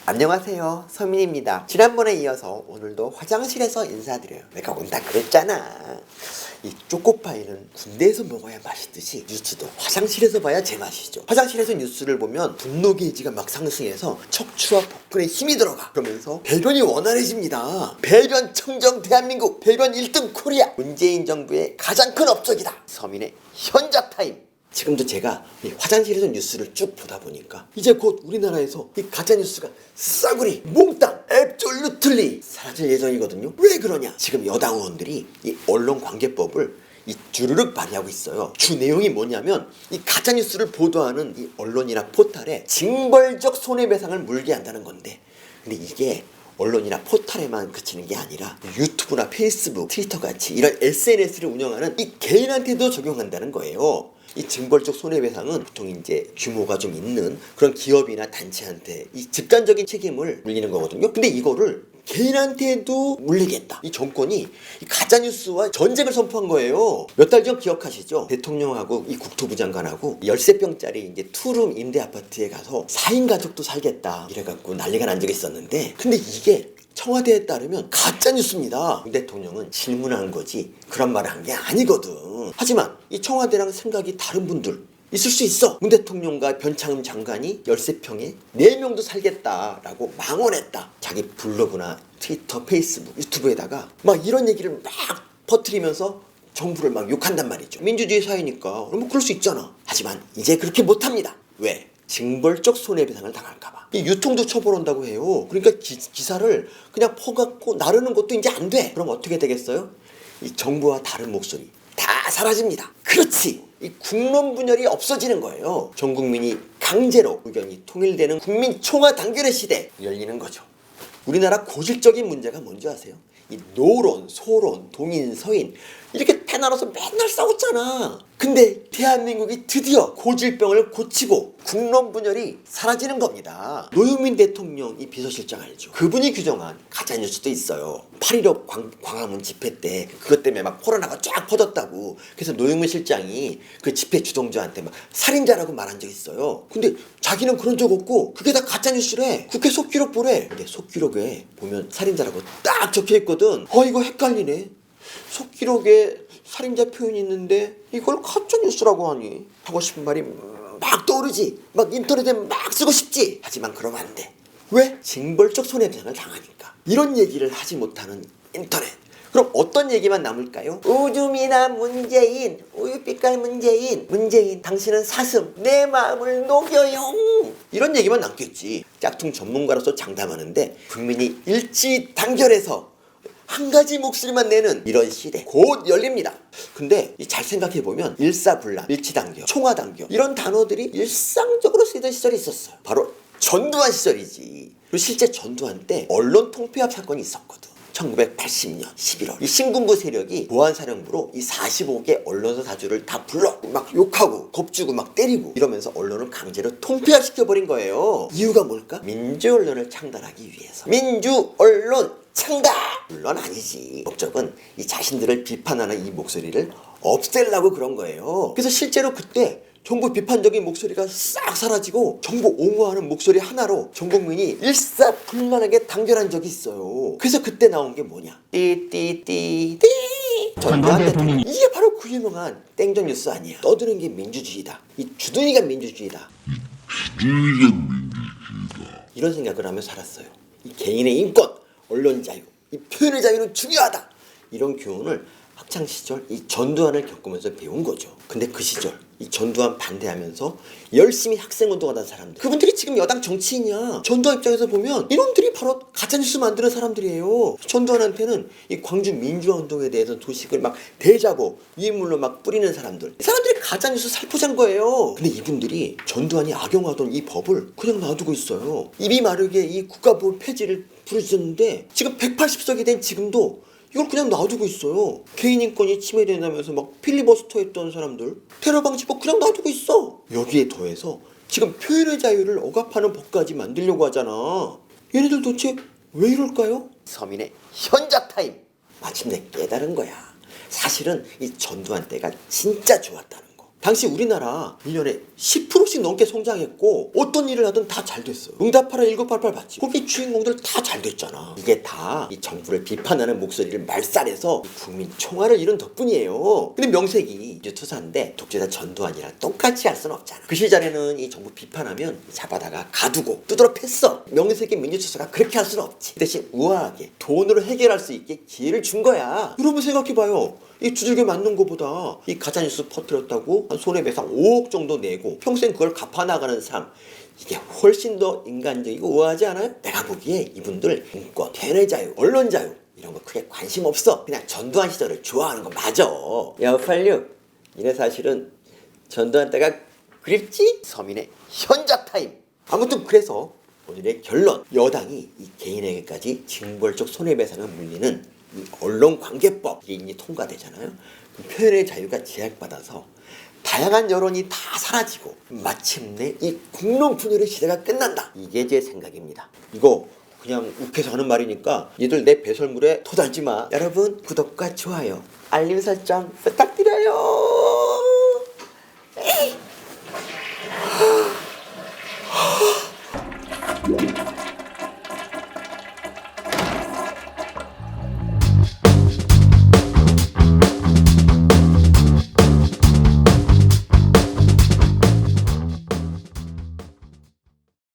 안녕하세요, 서민입니다. 지난번에 이어서 오늘도 화장실에서 인사드려요. 내가 온다 그랬잖아. 이 초코파이는 군대에서 먹어야 맛있듯이 뉴스도 화장실에서 봐야 제맛이죠. 화장실에서 뉴스를 보면 분노 게이지가 막 상승해서 척추와 복근에 힘이 들어가. 그러면서 배변이 원활해집니다. 배변 청정 대한민국, 배변 1등 코리아. 문재인 정부의 가장 큰 업적이다. 서민의 현자타임. 지금도 제가 이 화장실에서 뉴스를 쭉 보다 보니까 이제 곧 우리나라에서 이 가짜뉴스가 싸구리, 몽땅, 앱졸루틀리 사라질 예정이거든요. 왜 그러냐? 지금 여당 의원들이 이 언론관계법을 이 주르륵 발의하고 있어요. 주 내용이 뭐냐면 이 가짜뉴스를 보도하는 이 언론이나 포털에 징벌적 손해배상을 물게 한다는 건데, 근데 이게 언론이나 포털에만 그치는 게 아니라 유튜브나 페이스북, 트위터 같이 이런 SNS를 운영하는 이 개인한테도 적용한다는 거예요. 이 징벌적 손해배상은 보통 이제 규모가 좀 있는 그런 기업이나 단체한테 이 집단적인 책임을 물리는 거거든요. 근데 이거를 개인한테도 물리겠다. 이 정권이 이 가짜뉴스와 전쟁을 선포한 거예요. 몇 달 전 기억하시죠? 대통령하고 이 국토부 장관하고 13평짜리 이제 투룸 임대 아파트에 가서 4인 가족도 살겠다 이래갖고 난리가 난 적이 있었는데, 근데 이게 청와대에 따르면 가짜뉴스입니다. 문 대통령은 질문한 거지 그런 말을 한 게 아니거든. 하지만 이 청와대랑 생각이 다른 분들 있을 수 있어. 문 대통령과 변창흠 장관이 13평에 4명도 살겠다라고 망언했다. 자기 블로그나 트위터, 페이스북, 유튜브에다가 막 이런 얘기를 막 퍼뜨리면서 정부를 막 욕한단 말이죠. 민주주의 사회니까 뭐 그럴 수 있잖아. 하지만 이제 그렇게 못합니다. 왜? 징벌적 손해배상을 당할까봐. 이 유통도 처벌한다고 해요. 그러니까 기사를 그냥 퍼갖고 나르는 것도 이제 안 돼. 그럼 어떻게 되겠어요? 이 정부와 다른 목소리 다 사라집니다. 그렇지. 이 국론 분열이 없어지는 거예요. 전 국민이 강제로 의견이 통일되는 국민 총화 단결의 시대 열리는 거죠. 우리나라 고질적인 문제가 뭔지 아세요? 이 노론, 소론, 동인, 서인 이렇게 패나눠서 맨날 싸웠잖아. 근데 대한민국이 드디어 고질병을 고치고 국론 분열이 사라지는 겁니다. 노영민 대통령 이 비서실장 알죠? 그분이 규정한 가짜뉴스도 있어요. 8.15 광화문 집회 때 그것 때문에 막 코로나가 쫙 퍼졌다고. 그래서 노영민 실장이 그 집회 주동자한테 막 살인자라고 말한 적 있어요. 근데 자기는 그런 적 없고 그게 다 가짜뉴스래. 국회 속기록 보래. 근데 속기록에 보면 살인자라고 딱 적혀있거든. 이거 헷갈리네. 속기록에 살인자 표현이 있는데 이걸 가짜뉴스라고 하니 하고 싶은 말이 막 떠오르지. 막 인터넷에 막 쓰고 싶지. 하지만 그러면 안 돼. 왜? 징벌적 손해배상을 당하니까. 이런 얘기를 하지 못하는 인터넷. 그럼 어떤 얘기만 남을까요? 우주미나 문재인, 우유빛깔 문재인, 문재인 당신은 사슴, 내 마음을 녹여요. 이런 얘기만 남겠지. 짝퉁 전문가로서 장담하는데 국민이 일치 단결해서 한 가지 목소리만 내는 이런 시대 곧 열립니다. 근데 잘 생각해보면 일사불란, 일치단결, 총화단결 이런 단어들이 일상적으로 쓰이던 시절이 있었어요. 바로 전두환 시절이지. 그리고 실제 전두환 때 언론 통폐합 사건이 있었거든. 1980년 11월 이 신군부 세력이 보안사령부로 이 45개 언론사 사주를 다 불러 막 욕하고 겁주고 막 때리고 이러면서 언론을 강제로 통폐합시켜버린 거예요. 이유가 뭘까? 민주언론을 창달하기 위해서. 민주언론 창달! 물론 아니지. 목적은 이 자신들을 비판하는 이 목소리를 없애려고 그런 거예요. 그래서 실제로 그때 정부 비판적인 목소리가 싹 사라지고 정부 옹호하는 목소리 하나로 전 국민이 일사불란하게 단결한 적이 있어요. 그래서 그때 나온 게 뭐냐? 띠띠띠띠 전두환 대통령. 이게 바로 그 유명한 땡전 뉴스 아니야. 떠드는 게 민주주의다. 이 주둥이가 민주주의다. 주둥이가 민주주의다. 이런 생각을 하며 살았어요. 이 개인의 인권, 언론 자유, 이 표현의 자유는 중요하다. 이런 교훈을 학창시절 이 전두환을 겪으면서 배운 거죠. 근데 그 시절 이 전두환 반대하면서 열심히 학생운동하던 사람들, 그분들이 지금 여당 정치인이야. 전두환 입장에서 보면 이놈들이 바로 가짜뉴스 만드는 사람들이에요. 전두환한테는 이 광주 민주화운동에 대해서 소식을 막 대자보 위인물로 막 뿌리는 사람들, 이 사람들이 가짜뉴스 살포자인 거예요. 근데 이분들이 전두환이 악용하던 이 법을 그냥 놔두고 있어요. 입이 마르게 이 국가보호 폐지를 부르짖는데 지금 180석이 된 지금도 이걸 그냥 놔두고 있어요. 개인 인권이 침해된다면서 막 필리버스터 했던 사람들, 테러 방지법 그냥 놔두고 있어. 여기에 더해서 지금 표현의 자유를 억압하는 법까지 만들려고 하잖아. 얘네들 도대체 왜 이럴까요? 서민의 현자타임. 마침내 깨달은 거야. 사실은 이 전두환 때가 진짜 좋았다는 거. 당시 우리나라 1년에 10%씩 넘게 성장했고 어떤 일을 하든 다 잘 됐어요. 응답하라 1988 봤지? 거기 주인공들 다 잘 됐잖아. 이게 다 이 정부를 비판하는 목소리를 말살해서 국민 총알을 이룬 덕분이에요. 근데 명색이 민주투사인데 독재자 전두환이랑 똑같이 할 수는 없잖아. 그 시절에는 이 정부 비판하면 잡아다가 가두고 두드러 팼어. 명색이 민주투사가 그렇게 할 수는 없지. 대신 우아하게 돈으로 해결할 수 있게 기회를 준 거야. 여러분 생각해봐요. 이 두들겨 맞는 것보다 이 가짜뉴스 퍼뜨렸다고 한 손해배상 5억 정도 내고 평생 그걸 갚아나가는 삶, 이게 훨씬 더 인간적이고 우아하지 않아요? 내가 보기에 이분들 인권, 대내 자유, 언론 자유 이런 거 크게 관심 없어. 그냥 전두환 시절을 좋아하는 거 맞아. 야 86 이래 사실은 전두환 때가 그립지? 서민의 현자 타임. 아무튼 그래서 오늘의 결론, 여당이 이 개인에게까지 징벌적 손해배상을 물리는 이 언론관계법 이게 이제 통과되잖아요. 그 표현의 자유가 제약받아서 다양한 여론이 다 사라지고 마침내 이 공론 분열의 시대가 끝난다. 이게 제 생각입니다. 이거 그냥 욱해서 하는 말이니까 얘들 내 배설물에 토달지 마. 여러분 구독과 좋아요, 알림 설정 부탁드려요.